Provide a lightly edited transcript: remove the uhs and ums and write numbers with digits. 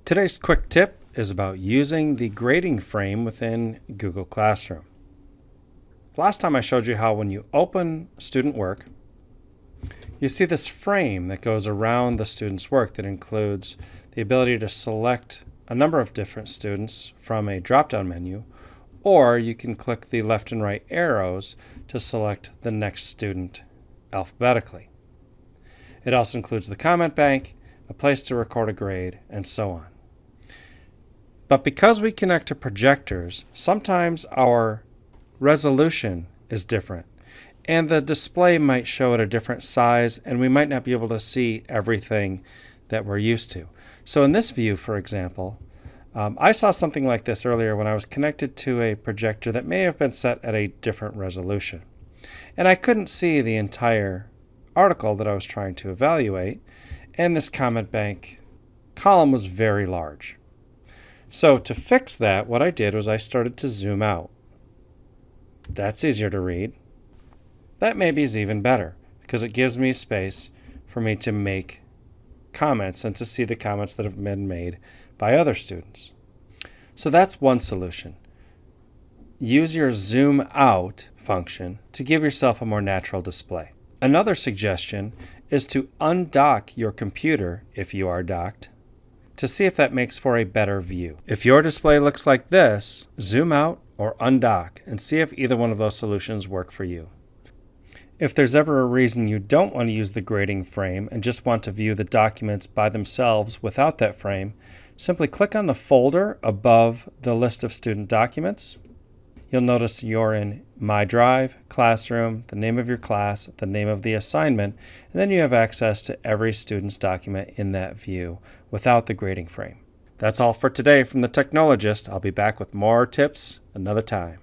Today's quick tip is about using the grading frame within Google Classroom. Last time I showed you how when you open student work, you see this frame that goes around the student's work that includes the ability to select a number of different students from a drop-down menu, or you can click the left and right arrows to select the next student alphabetically. It also includes the comment bank, a place to record a grade, and so on. But because we connect to projectors, sometimes our resolution is different, and the display might show at a different size, and we might not be able to see everything that we're used to. So in this view, for example, I saw something like this earlier when I was connected to a projector that may have been set at a different resolution. And I couldn't see the entire article that I was trying to evaluate, and this comment bank column was very large. So to fix that, what I did was I started to zoom out. That's easier to read. That maybe is even better because it gives me space for me to make comments and to see the comments that have been made by other students. So that's one solution. Use your zoom out function to give yourself a more natural display. Another suggestion is to undock your computer if you are docked to see if that makes for a better view. If your display looks like this, zoom out or undock and see if either one of those solutions work for you. If there's ever a reason you don't want to use the grading frame and just want to view the documents by themselves without that frame, simply click on the folder above the list of student documents. You'll notice you're in My Drive, Classroom, the name of your class, the name of the assignment, and then you have access to every student's document in that view without the grading frame. That's all for today from the Technologist. I'll be back with more tips another time.